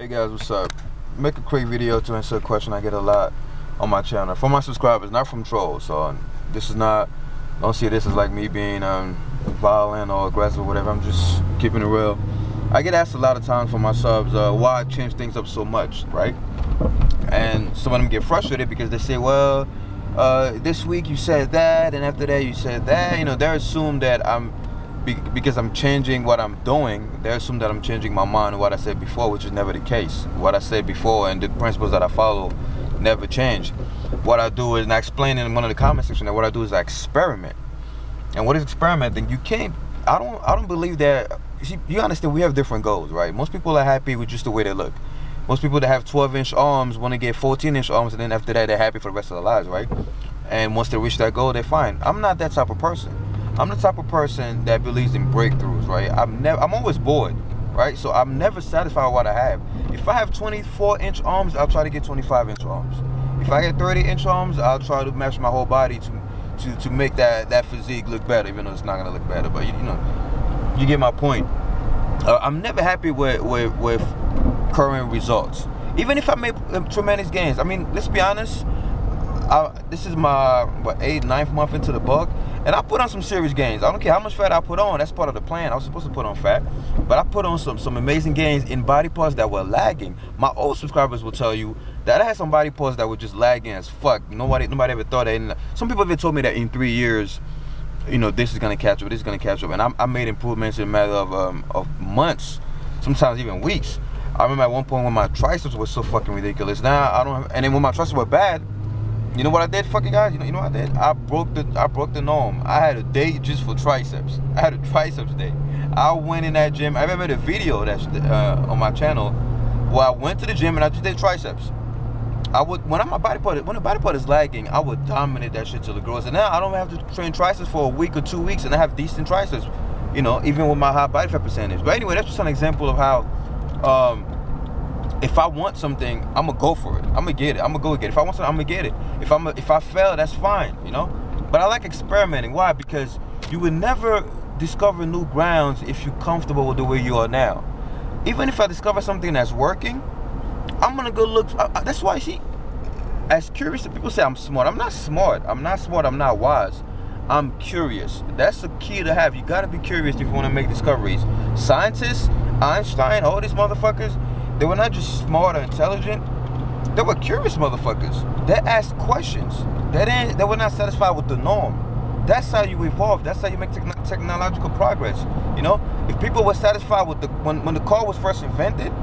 Hey guys, what's up? Make a quick video to answer a question I get a lot on my channel from my subscribers, not from trolls. So this is not, don't see this as like me being violent or aggressive or whatever. I'm just keeping it real. I get asked a lot of times from my subs why I change things up so much, right? And some of them get frustrated because they say, well, this week you said that, and after that you said that. You know, they assume that because I'm changing what I'm doing, they assume that I'm changing my mind on what I said before, which is never the case. What I said before and the principles that I follow never change. What I do is, and I explain in one of the comment section, that what I do is I experiment. And what is experimenting? You can't, I don't believe that, you understand, we have different goals, right? Most people are happy with just the way they look. Most people that have 12-inch arms want to get 14-inch arms, and then after that they're happy for the rest of their lives, right? And once they reach that goal, they're fine. I'm not that type of person. I'm the type of person that believes in breakthroughs, right? I'm always bored, right? So I'm never satisfied with what I have. If I have 24-inch arms, I'll try to get 25-inch arms. If I get 30-inch arms, I'll try to match my whole body to make that physique look better, even though it's not gonna look better. But you know, you get my point. I'm never happy with current results, even if I make tremendous gains. I mean, let's be honest. This is my 8th, 9th month into the book, and I put on some serious gains. I don't care how much fat I put on. That's part of the plan. I was supposed to put on fat, but I put on some amazing gains in body parts that were lagging. My old subscribers will tell you that I had some body parts that were just lagging as fuck. Nobody ever thought that. And some people even told me that in 3 years, you know, this is gonna catch up. This is gonna catch up. And I made improvements in a matter of months, sometimes even weeks. I remember at one point when my triceps were so fucking ridiculous. Now I don't have, and then when my triceps were bad, you know what I did, fucking guys? You know what I did? I broke the norm. I had a day just for triceps. I had a triceps day. I went in that gym. I remember the video that's on my channel where I went to the gym and I just did triceps. When the body part is lagging, I would dominate that shit till it grows. And now I don't have to train triceps for a week or 2 weeks, and I have decent triceps. You know, even with my high body fat percentage. But anyway, that's just an example of how. If I want something, I'm gonna go for it. I'm gonna get it. I'm gonna go get it. If I want something, I'm gonna get it. If I fail, that's fine, you know. But I like experimenting. Why? Because you would never discover new grounds if you're comfortable with the way you are now. Even if I discover something that's working, I'm gonna go look. That's why, see, as curious, people say I'm smart. I'm not smart. I'm not smart. I'm not wise. I'm curious. That's the key to have. You gotta be curious if you want to make discoveries. Scientists, Einstein, all these motherfuckers, they were not just smart or intelligent. They were curious motherfuckers. They asked questions. They were not satisfied with the norm. That's how you evolve. That's how you make technological progress. You know, if people were satisfied with when the car was first invented,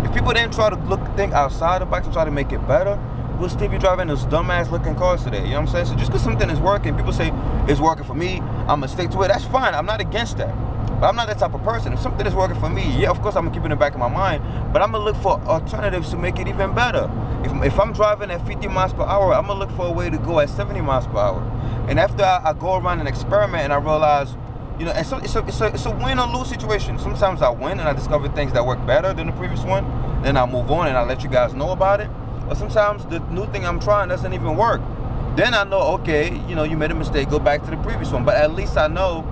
if people didn't try to think outside the box and try to make it better, we'll still be driving those dumbass looking cars today. You know what I'm saying? So just because something is working, people say it's working for me, I'm gonna stick to it. That's fine. I'm not against that. But I'm not that type of person. If something is working for me, yeah, of course I'm gonna keep it in the back of my mind, but I'm gonna look for alternatives to make it even better. If I'm driving at 50 miles per hour, I'm gonna look for a way to go at 70 miles per hour. And after I go around and experiment and I realize, you know, and so it's a win or lose situation. Sometimes I win and I discover things that work better than the previous one, then I move on and I let you guys know about it. But sometimes the new thing I'm trying doesn't even work. Then I know, okay, you know, you made a mistake, go back to the previous one. But at least I know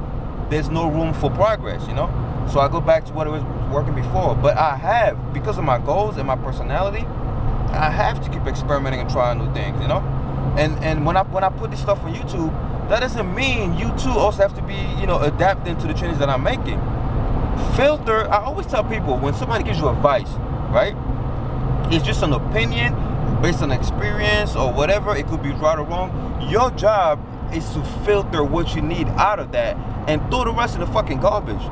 there's no room for progress, you know? So I go back to what it was working before. But I have, because of my goals and my personality, I have to keep experimenting and trying new things, you know? And when I put this stuff on YouTube, that doesn't mean you too also have to be, you know, adapting to the changes that I'm making. Filter, I always tell people, when somebody gives you advice, right? It's just an opinion based on experience or whatever. It could be right or wrong. Your job is to filter what you need out of that and throw the rest in the fucking garbage.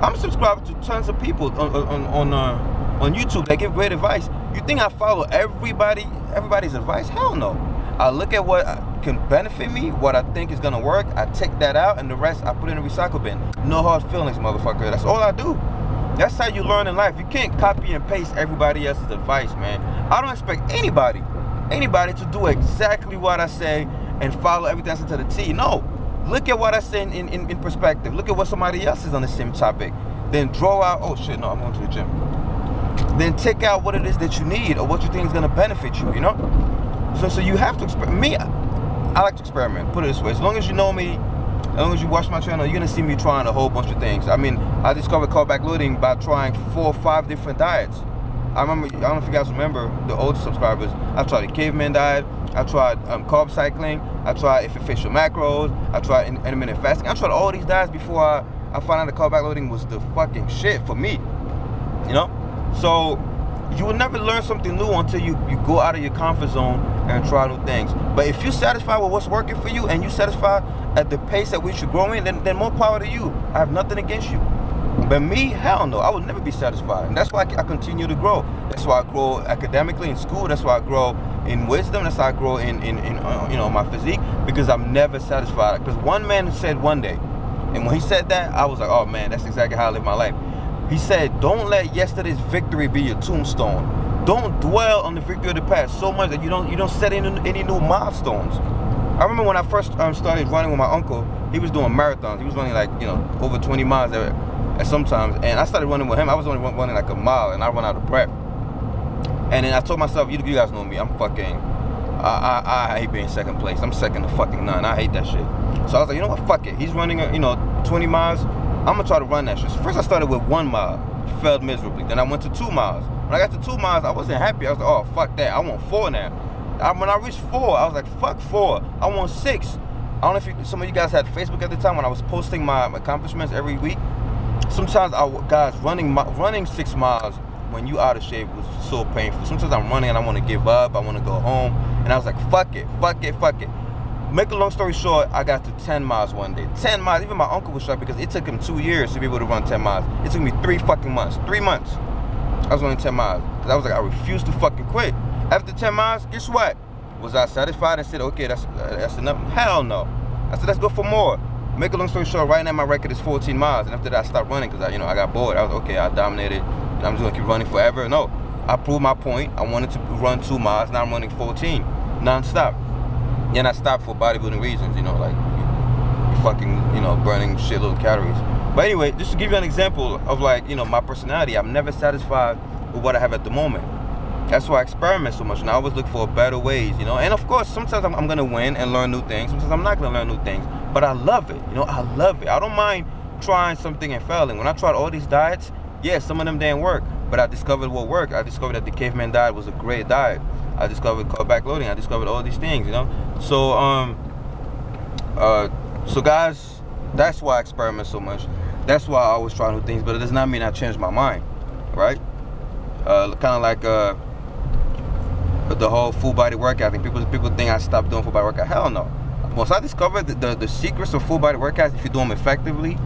I'm subscribed to tons of people on YouTube that give great advice. You think I follow everybody's advice? Hell no. I look at what can benefit me, what I think is gonna work. I take that out, and the rest I put in a recycle bin. No hard feelings, motherfucker. That's all I do. That's how you learn in life. You can't copy and paste everybody else's advice, man. I don't expect anybody to do exactly what I say and follow everything to the T. No. Look at what I say in perspective. Look at what somebody else is on the same topic. Then draw out, oh shit, no, I'm going to the gym. Then take out what it is that you need or what you think is going to benefit you, you know? So you have to experiment. Me, I like to experiment, put it this way. As long as you know me, as long as you watch my channel, you're going to see me trying a whole bunch of things. I mean, I discovered Carb-Backloading by trying 4 or 5 different diets. I remember, I don't know if you guys remember, the old subscribers, I tried the caveman diet, I tried carb cycling, I tried official macros, I tried intermittent fasting. I tried all these diets before I found out that carb backloading was the fucking shit for me, you know? So you will never learn something new until you go out of your comfort zone and try new things. But if you're satisfied with what's working for you and you're satisfied at the pace at which you're growing, then more power to you. I have nothing against you. But me, hell no, I will never be satisfied. And that's why I continue to grow. That's why I grow academically in school. That's why I grow in wisdom. That's why I grow in you know, my physique, because I'm never satisfied. Because one man said one day, and when he said that, I was like, oh man, that's exactly how I live my life. He said, don't let yesterday's victory be your tombstone. Don't dwell on the victory of the past so much that you don't set any new milestones. I remember when I first started running with my uncle, he was doing marathons. He was running like, you know, over 20 miles at sometimes. And I started running with him. I was only running like a mile, and I run out of breath. And then I told myself, you guys know me, I'm fucking, I hate being second place. I'm second to fucking none. I hate that shit. So I was like, you know what, fuck it. He's running, you know, 20 miles. I'm gonna try to run that shit. So first I started with 1 mile, failed miserably. Then I went to 2 miles. When I got to 2 miles, I wasn't happy. I was like, oh, fuck that. I want 4 now. When I reached 4, I was like, fuck 4. I want 6. I don't know if some of you guys had Facebook at the time when I was posting my accomplishments every week. Sometimes, guys, running 6 miles when you out of shape was so painful. Sometimes I'm running and I want to give up. I want to go home. And I was like, fuck it, fuck it, fuck it. Make a long story short, I got to 10 miles one day. 10 miles. Even my uncle was shocked because it took him 2 years to be able to run 10 miles. It took me 3 fucking months. 3 months. I was running 10 miles. Because I was like, I refuse to fucking quit. After 10 miles, guess what? Was I satisfied and said, okay, that's enough? Hell no. I said, let's go for more. Make a long story short, right now my record is 14 miles. And after that, I stopped running because I got bored. I was okay, I dominated. I'm just going to keep running forever. No. I proved my point. I wanted to run 2 miles. Now I'm running 14 non-stop. And I stopped for bodybuilding reasons, you know, like fucking, you know, burning shitload of calories. But anyway, just to give you an example of, like, you know, my personality, I'm never satisfied with what I have at the moment. That's why I experiment so much, and I always look for better ways, you know. And of course, sometimes I'm gonna win and learn new things. Sometimes I'm not gonna learn new things, but I love it, you know. I love it. I don't mind trying something and failing. When I tried all these diets, yeah, some of them didn't work, but I discovered what worked. I discovered that the caveman diet was a great diet. I discovered carb-backloading. I discovered all these things, you know. So so guys, that's why I experiment so much. That's why I always try new things, but it does not mean I changed my mind, right? Kind of like the whole full body workout thing. People think I stopped doing full body workout. Hell no. Once I discovered the secrets of full body workouts, if you do them effectively,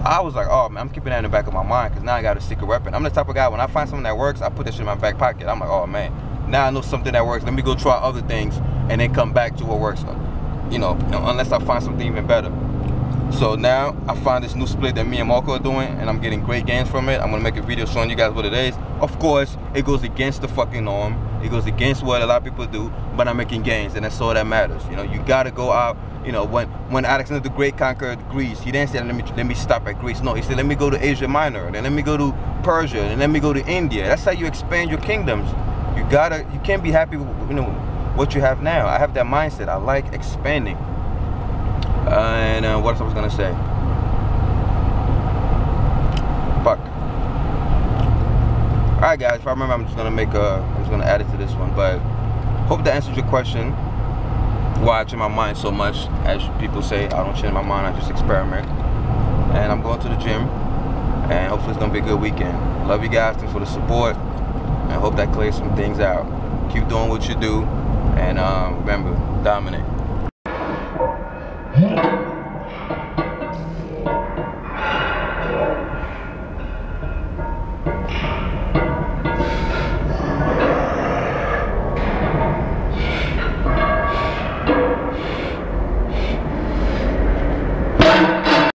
I was like, oh man, I'm keeping that in the back of my mind, because now I got a secret weapon. I'm the type of guy, when I find something that works, I put that shit in my back pocket. I'm like, oh man, now I know something that works. Let me go try other things and then come back to what works. You know, unless I find something even better. So now I find this new split that me and Marco are doing, and I'm getting great gains from it. I'm gonna make a video showing you guys what it is. Of course, it goes against the fucking norm. It goes against what a lot of people do, but I'm making gains, and that's all that matters. You know, you gotta go out. You know, when Alexander the Great conquered Greece, he didn't say, let me stop at Greece. No, he said, let me go to Asia Minor, then let me go to Persia, and let me go to India. That's how you expand your kingdoms. You can't be happy with, you know, what you have now. I have that mindset. I like expanding. And what else I was gonna say? Fuck. All right, guys. If I remember, I'm just gonna add it to this one. But hope that answers your question. Why I change my mind so much? As people say, I don't change my mind. I just experiment. And I'm going to the gym. And hopefully it's gonna be a good weekend. Love you guys. Thanks for the support. And I hope that clears some things out. Keep doing what you do. And remember, dominate.